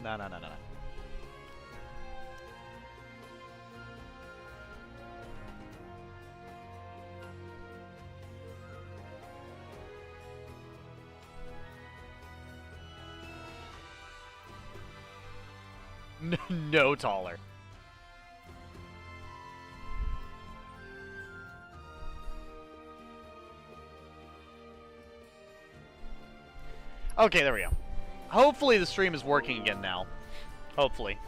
No, no, no, no, no. No taller. Okay, there we go. Hopefully the stream is working again now. Hopefully.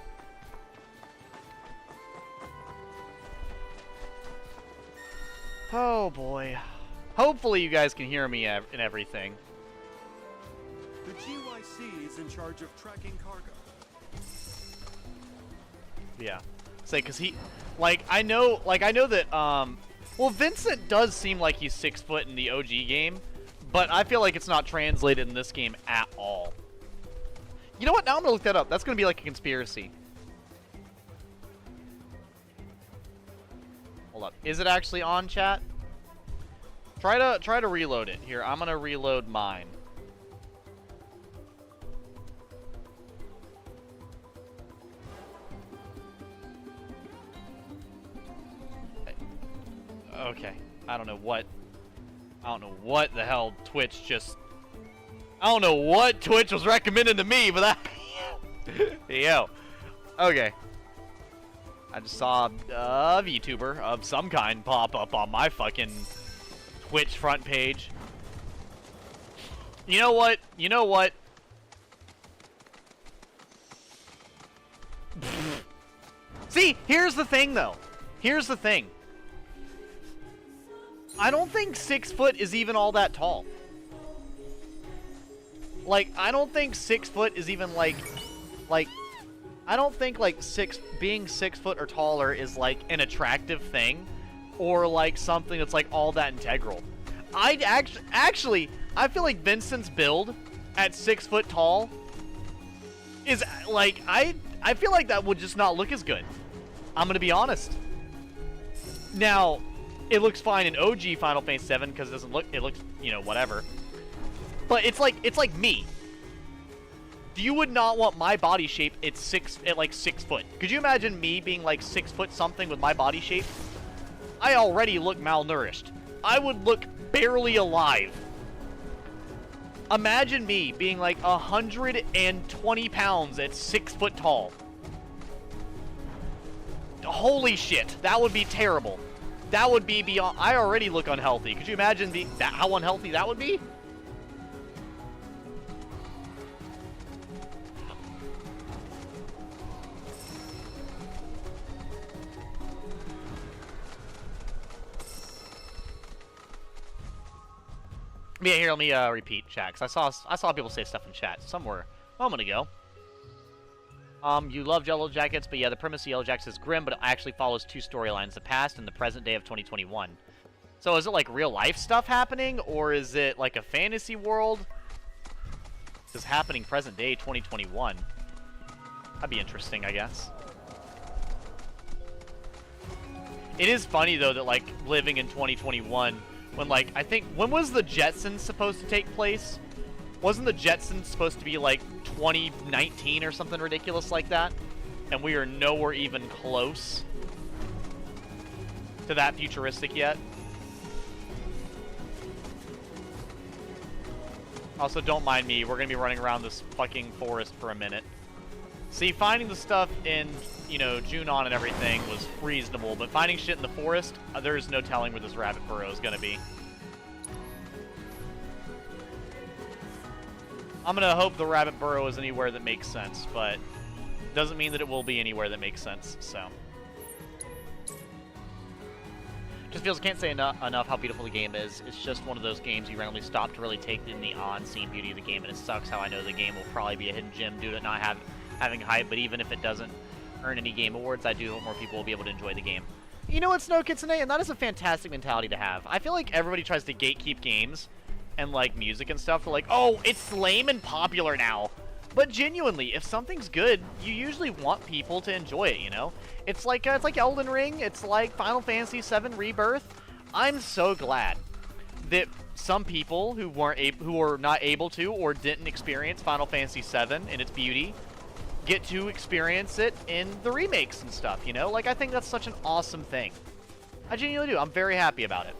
Oh boy. Hopefully you guys can hear me and everything. The GYC is in charge of tracking cargo. Yeah. Say, cause he, like, I know that, well, Vincent does seem like he's 6 foot in the OG game, but I feel like it's not translated in this game at all. You know what? Now I'm gonna look that up. That's gonna be like a conspiracy. Hold up. Is it actually on, chat? Try to reload it. Here, I'm gonna reload mine. Okay. I don't know what the hell Twitch just... I don't know what Twitch was recommending to me, but that... Yo. Okay. I just saw a VTuber of some kind pop up on my fucking Twitch front page. You know what? You know what? See, here's the thing, though. Here's the thing. I don't think 6 foot is even all that tall. Like, I don't think 6 foot is even like, I don't think like being 6 foot or taller is like an attractive thing, or like something that's like all that integral. I'd actually, I feel like Vincent's build at 6 foot tall is like, I feel like that would just not look as good. I'm gonna be honest. Now, it looks fine in OG Final Fantasy VII because it doesn't look, it looks, you know, whatever. But it's like me. You would not want my body shape at like 6 foot. Could you imagine me being like 6 foot something with my body shape? I already look malnourished. I would look barely alive. Imagine me being like 120 pounds at 6 foot tall. Holy shit, that would be terrible. That would be beyond... I already look unhealthy. Could you imagine how unhealthy that would be? Yeah, here, let me repeat chat, 'cause I saw people say stuff in chat somewhere a moment ago. You love Yellow Jackets, but yeah, the premise of Yellow Jackets is grim, but it actually follows 2 storylines, the past and the present day of 2021. So is it like real life stuff happening, or is it like a fantasy world? It's happening present day 2021. That'd be interesting, I guess. It is funny though that like living in 2021, when like, I think, when was the Jetsons supposed to take place? Wasn't the Jetsons supposed to be like 2019 or something ridiculous like that? And we are nowhere even close to that futuristic yet. Also, don't mind me. We're going to be running around this fucking forest for a minute. See, finding the stuff in, you know, June on and everything was reasonable, but finding shit in the forest, there's no telling where this rabbit burrow is going to be. I'm going to hope the rabbit burrow is anywhere that makes sense, but doesn't mean that it will be anywhere that makes sense, so. Just feels, can't say enough how beautiful the game is. It's just one of those games you randomly stop to really take in the on-scene beauty of the game, and it sucks how I know the game will probably be a hidden gem due to it not having hype, but even if it doesn't earn any game awards, I do hope more people will be able to enjoy the game. You know what, Snow Kitsune? And that is a fantastic mentality to have. I feel like everybody tries to gatekeep games and, like, music and stuff. They're like, oh, it's lame and popular now. But genuinely, if something's good, you usually want people to enjoy it, you know? It's like Elden Ring. It's like Final Fantasy VII Rebirth. I'm so glad that some people who were not able to or didn't experience Final Fantasy VII and its beauty get to experience it in the remakes and stuff, you know? Like, I think that's such an awesome thing. I genuinely do. I'm very happy about it.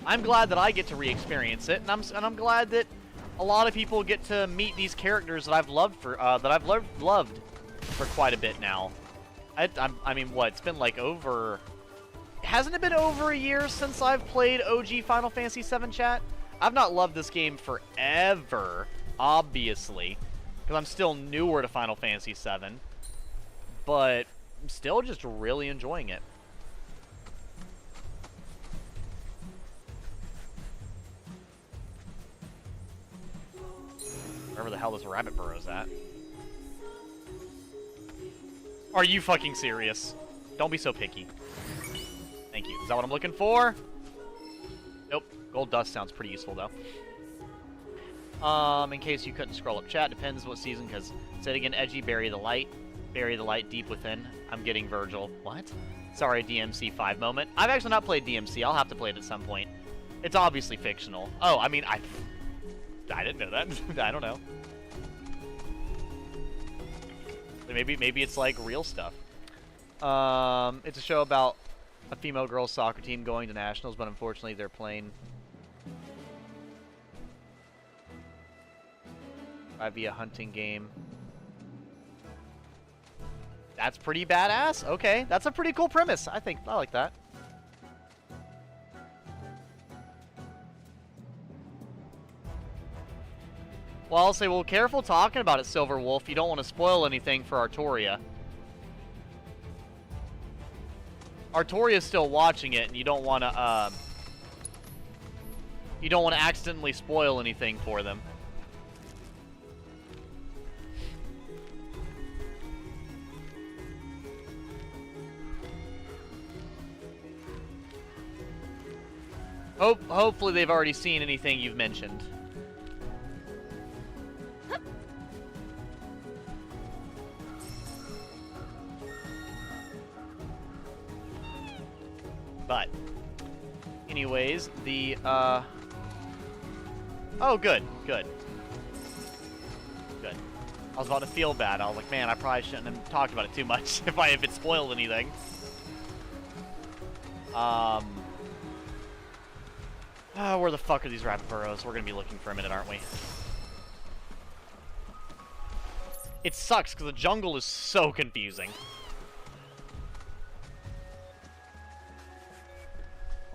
I'm glad that I get to re-experience it, and I'm glad that a lot of people get to meet these characters that I've loved for loved for quite a bit now. I mean, what? It's been like over. Hasn't it been over a year since I've played OG Final Fantasy VII, chat? I've not loved this game forever, obviously, because I'm still newer to Final Fantasy VII, but I'm still just really enjoying it. Wherever the hell this rabbit burrow's at. Are you fucking serious? Don't be so picky. Thank you. Is that what I'm looking for? Nope. Gold dust sounds pretty useful, though. In case you couldn't scroll up chat, depends what season, because say it again, edgy, bury the light deep within. I'm getting Virgil. What? Sorry, DMC 5 moment. I've actually not played DMC. I'll have to play it at some point. It's obviously fictional. Oh, I mean, I didn't know that. I don't know. Maybe it's like real stuff. It's a show about a female girls soccer team going to nationals, but unfortunately they're playing via hunting game. That's pretty badass. Okay, that's a pretty cool premise. I like that. Well, I'll say, well, careful talking about it, Silver Wolf. You don't want to spoil anything for Artoria. Artoria's still watching it, and you don't want to accidentally spoil anything for them. Hopefully they've already seen anything you've mentioned. But, anyways, the, oh, good. I was about to feel bad. I was like, man, I probably shouldn't have talked about it too much if it spoiled anything. Where the fuck are these rabbit burrows? We're gonna be looking for a minute, aren't we? It sucks, because the jungle is so confusing.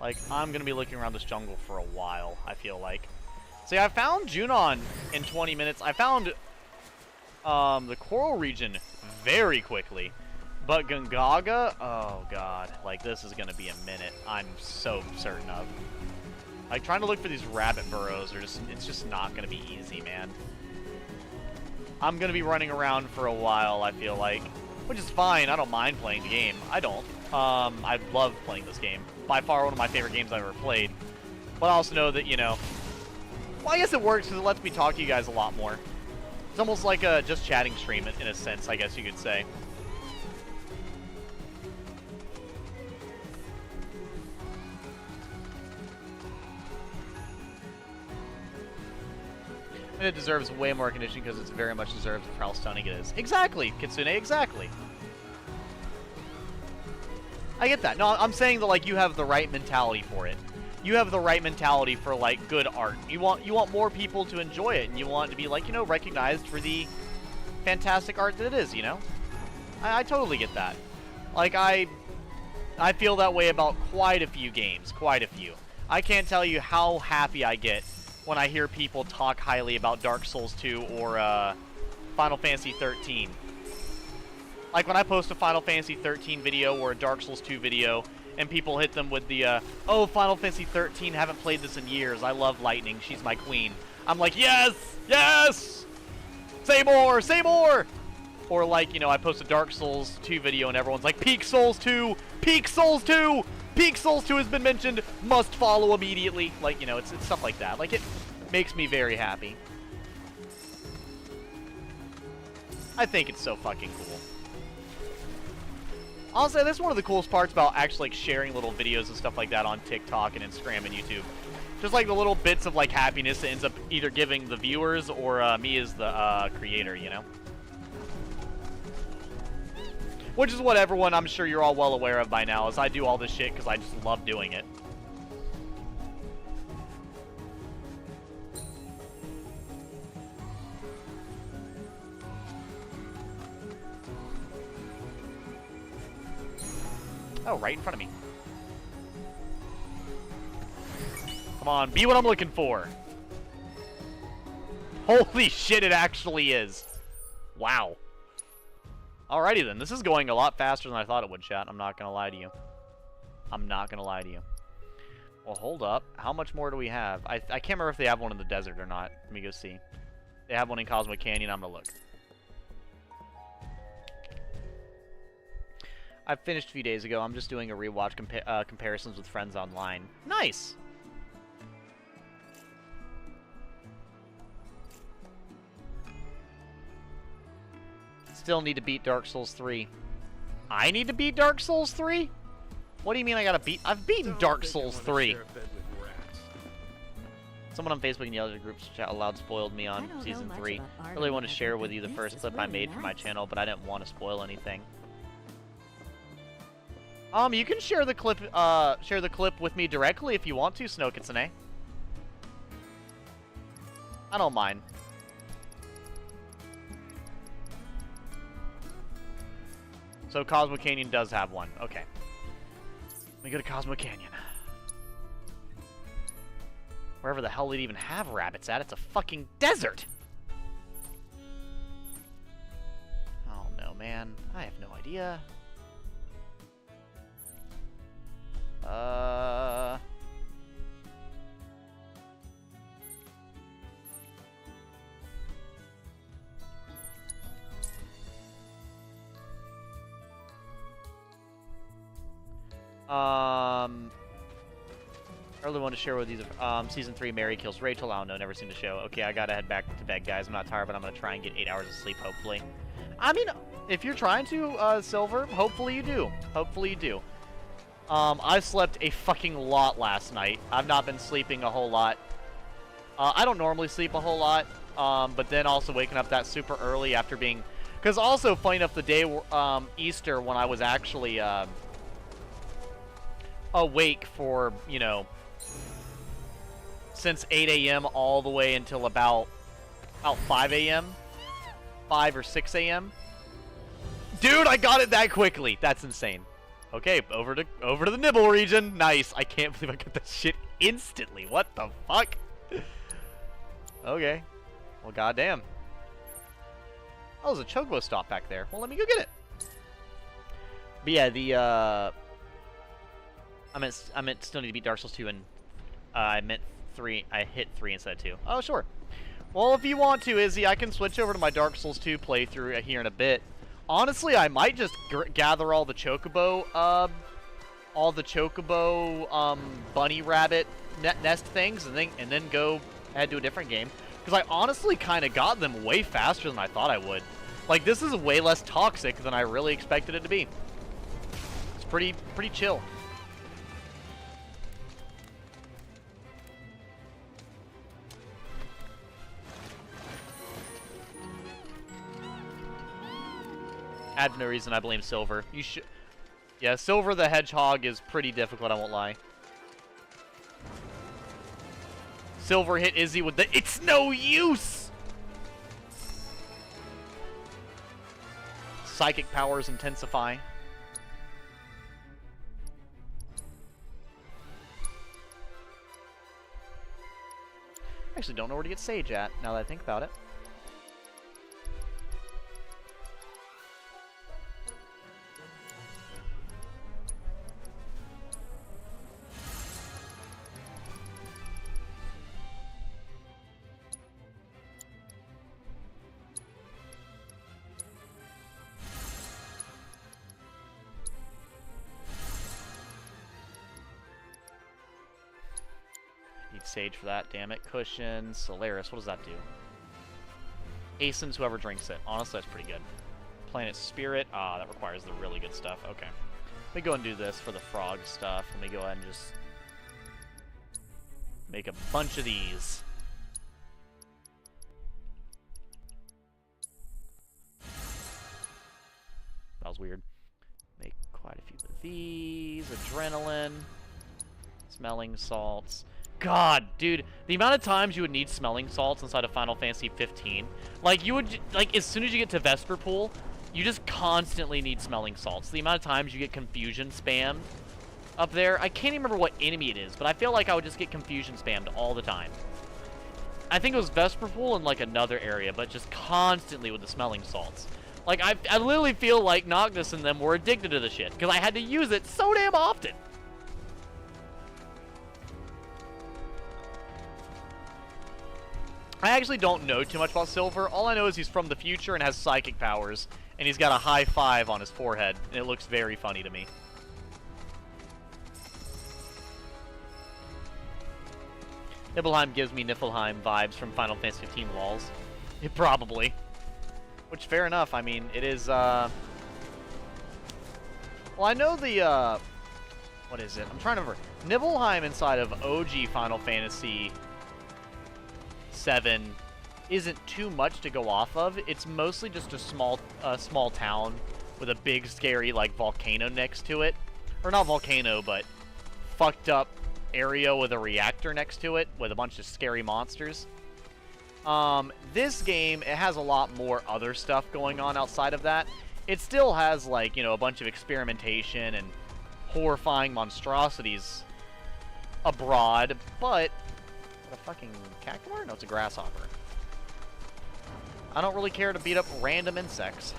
Like, I'm gonna be looking around this jungle for a while, I feel like. See, I found Junon in 20 minutes. I found the coral region very quickly. But Gungaga, oh god, like, this is gonna be a minute. I'm so certain of. Like, trying to look for these rabbit burrows it's just not gonna be easy, man. I'm gonna be running around for a while, I feel like. Which is fine, I don't mind playing the game. I don't. I love playing this game. By far one of my favorite games I've ever played. But I also know that, you know... Well, I guess it works because it lets me talk to you guys a lot more. It's almost like a just chatting stream in a sense, I guess you could say. And it deserves way more conditioning because it's very much deserves for how stunning it is. Exactly, Kitsune, exactly. I get that. No, I'm saying that, like, you have the right mentality for it. You have the right mentality for, like, good art. You want more people to enjoy it, and you want it to be, like, you know, recognized for the fantastic art that it is, you know? I totally get that. Like, I feel that way about quite a few games. Quite a few. I can't tell you how happy I get when I hear people talk highly about Dark Souls 2 or Final Fantasy 13. Like, when I post a Final Fantasy 13 video or a Dark Souls 2 video, and people hit them with the, oh, Final Fantasy 13, haven't played this in years, I love Lightning, she's my queen. I'm like, yes! Yes! Say more! Say more! Or, like, you know, I post a Dark Souls 2 video, and everyone's like, Peak Souls 2! Peak Souls 2! Peak Souls 2 has been mentioned, must follow immediately. Like, you know, it's stuff like that. Like, it makes me very happy. I think it's so fucking cool. Honestly, that's one of the coolest parts about actually, like, sharing little videos and stuff like that on TikTok and Instagram and YouTube. Just like the little bits of like happiness it ends up either giving the viewers or me as the creator, you know? Which is what everyone, I'm sure you're all well aware of by now, is I do all this shit because I just love doing it. Oh, right in front of me. Come on, be what I'm looking for. Holy shit, it actually is. Wow. Alrighty then, this is going a lot faster than I thought it would, chat. I'm not gonna lie to you. I'm not gonna lie to you. Well, hold up. How much more do we have? I can't remember if they have one in the desert or not. Let me go see. They have one in Cosmic Canyon. I'm gonna look. I finished a few days ago. I'm just doing a rewatch comparisons with friends online. Nice! Still need to beat Dark Souls 3. I need to beat Dark Souls 3? What do you mean I gotta beat? I've beaten Dark Souls 3. Someone on Facebook in the other groups chat aloud spoiled me on Season 3. I really want to share with you the first clip I made for my channel, but I didn't want to spoil anything. You can share the clip with me directly if you want to, Snow Kitsune. I don't mind. So Cosmic Canyon does have one. Okay. Let me go to Cosmic Canyon. Wherever the hell they'd even have rabbits at, it's a fucking desert! Oh no, man. I have no idea. I really want to share with you the, Season 3, Mary kills Rachel. I don't know, never seen the show. Okay, I gotta head back to bed, guys. I'm not tired, but I'm gonna try and get 8 hours of sleep, hopefully. I mean, if you're trying to, Silver, hopefully you do. Hopefully you do. I slept a fucking lot last night. I've not been sleeping a whole lot. I don't normally sleep a whole lot, but then also waking up that super early after being... Because also, funny enough, the day, Easter, when I was actually, awake for, you know, since 8 a.m. all the way until about 5 a.m. 5 or 6 a.m. Dude, I got it that quickly. That's insane. Okay, over to the nibble region. Nice. I can't believe I got that shit instantly. What the fuck? Okay. Well, goddamn. Oh, there's a Chocobo stop back there. Well, let me go get it. But yeah, the I meant still need to beat Dark Souls 2, and I meant 3. I hit 3 instead of 2. Oh, sure. Well, if you want to, Izzy, I can switch over to my Dark Souls 2 playthrough here in a bit. Honestly, I might just gather all the Chocobo, bunny rabbit nest things, and then go ahead to a different game. Because I honestly kind of got them way faster than I thought I would. Like, this is way less toxic than I really expected it to be. It's pretty chill. I have no reason I blame Silver. You should... Yeah, Silver the Hedgehog is pretty difficult, I won't lie. Silver hit Izzy with the... It's no use! Psychic powers intensify. I actually don't know where to get Sage at, now that I think about it. Sage for that, damn it. Cushion, Solaris, what does that do? Hastens whoever drinks it. Honestly, that's pretty good. Planet Spirit, that requires the really good stuff. Okay. Let me go and do this for the frog stuff. Let me go ahead and just... Make a bunch of these. That was weird. Make quite a few of these. Adrenaline. Smelling salts. God, dude, the amount of times you would need smelling salts inside of Final Fantasy 15. Like, you would, like, as soon as you get to Vesper Pool, you just constantly need smelling salts. The amount of times you get confusion spammed up there. I can't even remember what enemy it is, but I feel like I would just get confusion spammed all the time. I think it was Vesper Pool in, like, another area, but just constantly with the smelling salts. Like, I literally feel like Noctis and them were addicted to the shit, because I had to use it so damn often. I actually don't know too much about Silver. All I know is he's from the future and has psychic powers, and he's got a high five on his forehead, and it looks very funny to me. Nibelheim gives me Niflheim vibes from Final Fantasy 15 walls. Probably. Which, fair enough. I mean, it is, well, I know the, what is it? I'm trying to remember. Nibelheim inside of OG Final Fantasy VII isn't too much to go off of. It's mostly just a small town with a big, scary, like, volcano next to it. Or not volcano, but fucked up area with a reactor next to it with a bunch of scary monsters. This game, it has a lot more other stuff going on outside of that. It still has, like, you know, a bunch of experimentation and horrifying monstrosities abroad, but... Is that a fucking cactuar? No, it's a grasshopper. I don't really care to beat up random insects.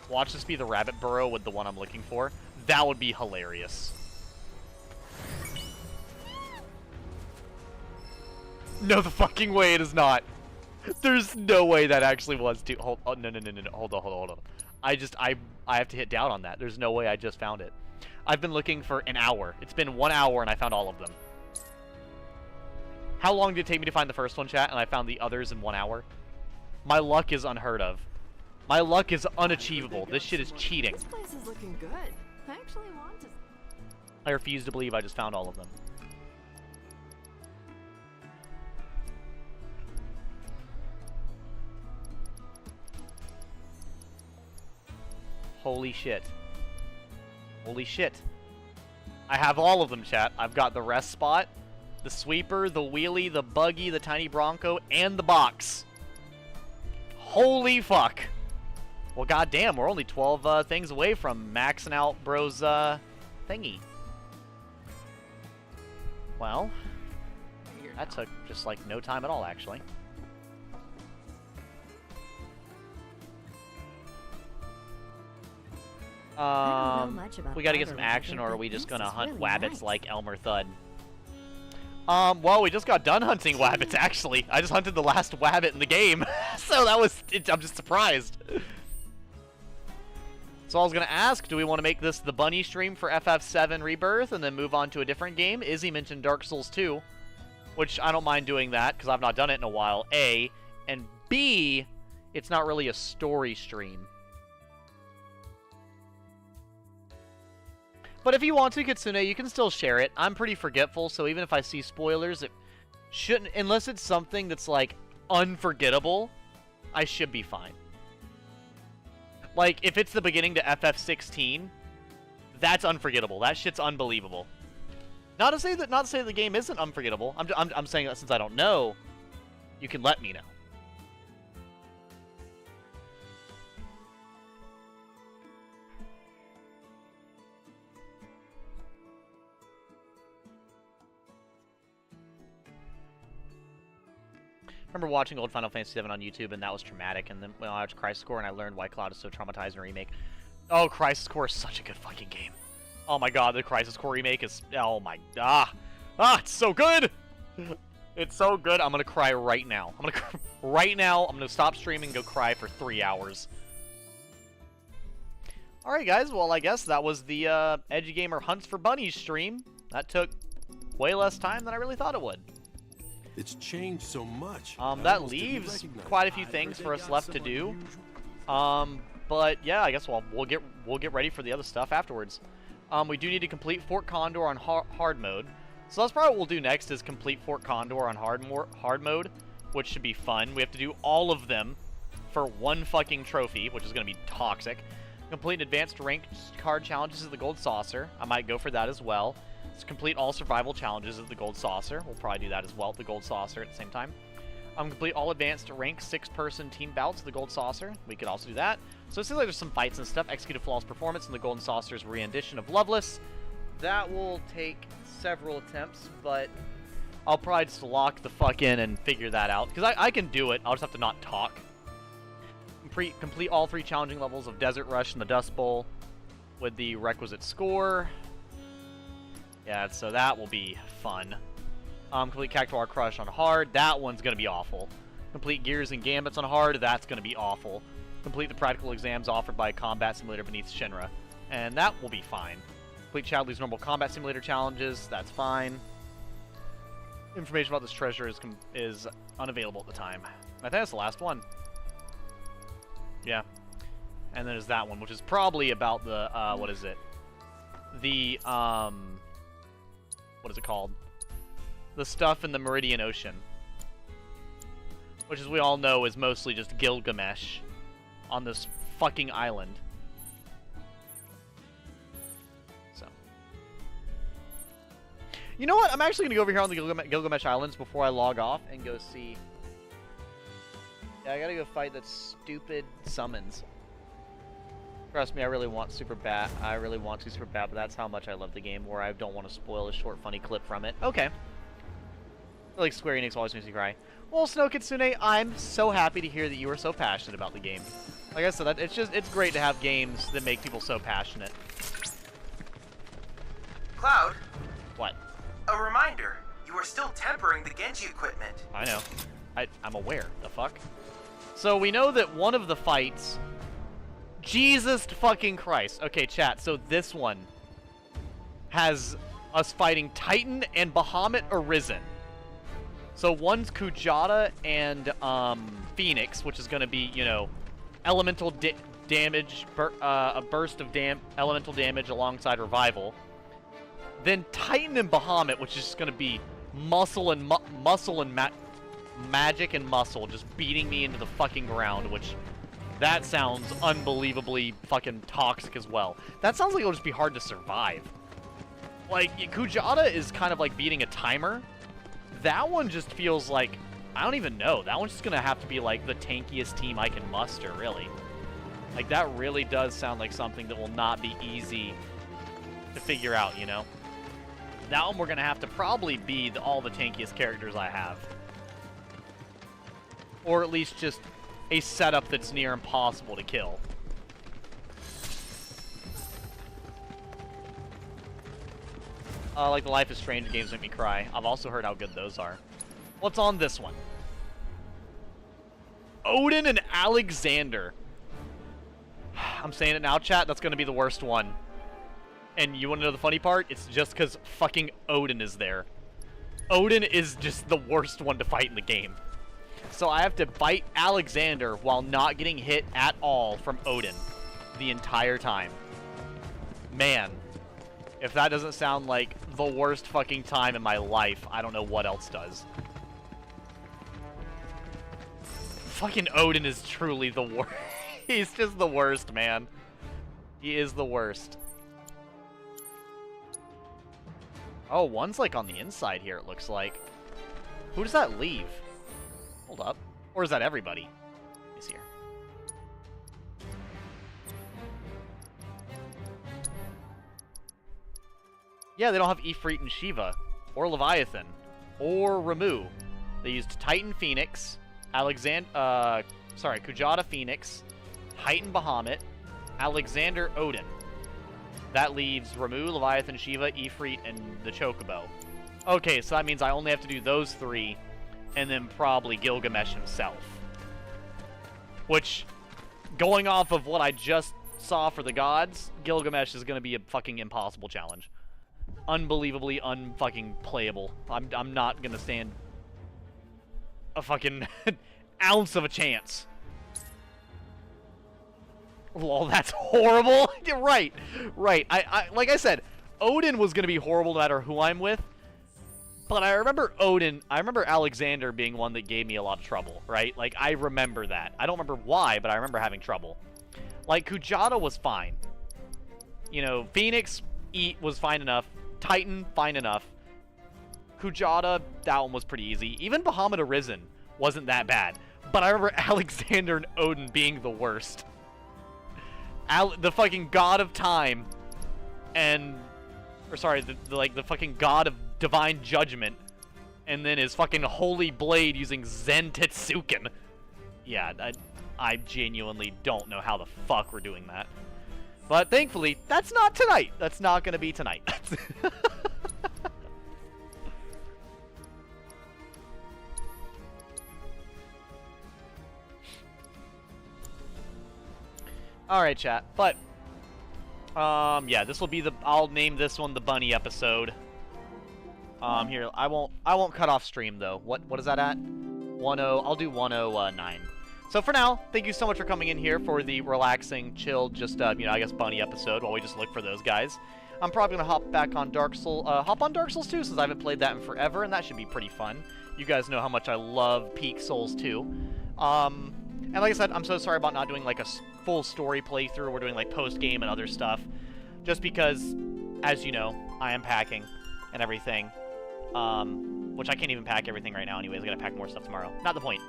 Watch this be the rabbit burrow with the one I'm looking for. That would be hilarious. No, the fucking way it is not. There's no way that actually was, dude. Hold, oh, no. Hold on. I have to hit down on that. There's no way I just found it. I've been looking for an hour. It's been 1 hour and I found all of them. How long did it take me to find the first one, chat? And I found the others in 1 hour? My luck is unheard of. My luck is unachievable. This shit is cheating. This place is looking good. I actually want to. I refuse to believe I just found all of them. Holy shit. Holy shit. I have all of them, chat. I've got the rest spot, the sweeper, the wheelie, the buggy, the tiny bronco, and the box. Holy fuck. Well, goddamn, we're only 12 things away from maxing out bro's thingy. Well, that took just like no time at all, actually. We gotta get some action, or are we just gonna hunt wabbits like Elmer Thud? Well, we just got done hunting wabbits, actually. I just hunted the last wabbit in the game, so that was, I'm just surprised. So I was gonna ask, do we want to make this the bunny stream for FF7 Rebirth and then move on to a different game? Izzy mentioned Dark Souls 2, which I don't mind doing that, because I've not done it in a while, A. And B, it's not really a story stream. But if you want to, Kitsune, you can still share it. I'm pretty forgetful, so even if I see spoilers, it shouldn't... Unless it's something that's, like, unforgettable, I should be fine. Like, if it's the beginning to FF16, that's unforgettable. That shit's unbelievable. Not to say that the game isn't unforgettable. I'm saying that since I don't know, you can let me know. I remember watching old Final Fantasy VII on YouTube, and that was traumatic. And then when I watched Crisis Core, and I learned why Cloud is so traumatized in a remake. Oh, Crisis Core is such a good fucking game. Oh my god, the Crisis Core remake is... Oh my... it's so good! It's so good, I'm gonna cry right now. Right now, I'm gonna stop streaming and go cry for 3 hours. Alright guys, well I guess that was the Edgy Gamer Hunts for Bunnies stream. That took way less time than I really thought it would. It's changed so much. That leaves quite a few things for us left to do. But yeah, I guess we'll get ready for the other stuff afterwards. We do need to complete Fort Condor on hard mode. So that's probably what we'll do next, is complete Fort Condor on hard mode, which should be fun. We have to do all of them for one fucking trophy, which is going to be toxic. Complete advanced ranked card challenges at the Gold Saucer. I might go for that as well. Let's complete all survival challenges at the Gold Saucer. We'll probably do that as well at the Gold Saucer at the same time. Complete all advanced rank 6-person team bouts at the Gold Saucer. We could also do that. So it seems like there's some fights and stuff. Execute a flawless performance in the Golden Saucer's rendition of Loveless. That will take several attempts, but I'll probably just lock the fuck in and figure that out. Because I can do it. I'll just have to not talk. Complete all 3 challenging levels of Desert Rush and the Dust Bowl with the requisite score. Yeah, so that will be fun. Complete Cactuar Crush on hard. That one's going to be awful. Complete Gears and Gambits on hard. That's going to be awful. Complete the practical exams offered by Combat Simulator beneath Shinra. And that will be fine. Complete Chadley's normal Combat Simulator challenges. That's fine. Information about this treasure is unavailable at the time. I think that's the last one. Yeah. And then there's that one, which is probably about the, what is it? The, what is it called? The stuff in the Meridian Ocean. Which, as we all know, is mostly just Gilgamesh on this fucking island. So. You know what? I'm actually going to go over here on the Gilgamesh Islands before I log off and go see... Yeah, I gotta go fight that stupid summons. Trust me, I really want super bad. I really want to super bad, but that's how much I love the game, where I don't want to spoil a short, funny clip from it. Okay. I like Square Enix always makes me cry. Well, Snow Kitsune, I'm so happy to hear that you are so passionate about the game. Like I said, it's great to have games that make people so passionate. Cloud? What? A reminder, you are still tempering the Genji equipment. I know. I'm aware. The fuck? So we know that one of the fights... Jesus fucking Christ. Okay, chat, so this one has us fighting Titan and Bahamut Arisen. So one's Kujata and Phoenix, which is going to be, you know, elemental damage, a burst of elemental damage alongside Revival. Then Titan and Bahamut, which is just going to be muscle and magic and muscle just beating me into the fucking ground, which that sounds unbelievably fucking toxic as well. That sounds like it'll just be hard to survive. Like, Kujata is kind of like beating a timer. That one just feels like, I don't even know. That one's just gonna have to be like the tankiest team I can muster, really. Like, that really does sound like something that will not be easy to figure out, you know? That one we're gonna have to probably be all the tankiest characters I have. Or at least just a setup that's near impossible to kill. Like the Life is Strange games make me cry. I've also heard how good those are. What's on this one? Odin and Alexander. I'm saying it now, chat. That's going to be the worst one. And you want to know the funny part? It's just because fucking Odin is there. Odin is just the worst one to fight in the game. So I have to fight Alexander while not getting hit at all from Odin the entire time. Man, if that doesn't sound like the worst fucking time in my life, I don't know what else does. Fucking Odin is truly the worst. He's just the worst, man. He is the worst. Oh, one's like on the inside here, it looks like. Who does that leave? Hold up. Or is that everybody? He's here. Yeah, they don't have Ifrit and Shiva. Or Leviathan. Or Ramu. They used Titan Phoenix. Kujata Phoenix. Titan Bahamut. Alexander Odin. That leaves Ramu, Leviathan, Shiva, Ifrit, and the Chocobo. Okay, so that means I only have to do those 3. And then probably Gilgamesh himself. Which, going off of what I just saw for the gods, Gilgamesh is going to be a fucking impossible challenge. Unbelievably unfucking playable. I'm not going to stand a fucking ounce of a chance. Lol, that's horrible. Right. I like I said, Odin was gonna be horrible no matter who I'm with. But I remember Alexander being one that gave me a lot of trouble, right? Like, I remember that. I don't remember why, but I remember having trouble. Like, Kujata was fine. You know, Phoenix was fine enough. Titan, fine enough. Kujata, that one was pretty easy. Even Bahamut Arisen wasn't that bad. But I remember Alexander and Odin being the worst. The fucking god of time and... Or sorry, the fucking god of divine judgment, and then his fucking holy blade using Zen Tetsuken. Yeah, I genuinely don't know how the fuck we're doing that. But thankfully, that's not tonight. That's not gonna be tonight. Alright, chat. But yeah, this will be I'll name this one the bunny episode. Here, I won't cut off stream though. What is that at? 10, I'll do 109. So for now, thank you so much for coming in here for the relaxing, chill, just you know, I guess bunny episode while we just look for those guys. I'm probably gonna hop back on Dark Souls 2 since I haven't played that in forever, and that should be pretty fun. You guys know how much I love Peak Souls 2. And like I said, I'm so sorry about not doing like a full story playthrough. We're doing like post-game and other stuff. Just because, as you know, I am packing and everything. Which I can't even pack everything right now anyways. I gotta pack more stuff tomorrow. Not the point.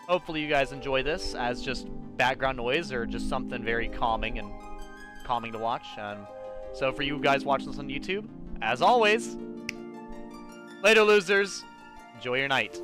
Hopefully you guys enjoy this as just background noise or just something very calming to watch. So for you guys watching this on YouTube, as always, later losers, enjoy your night.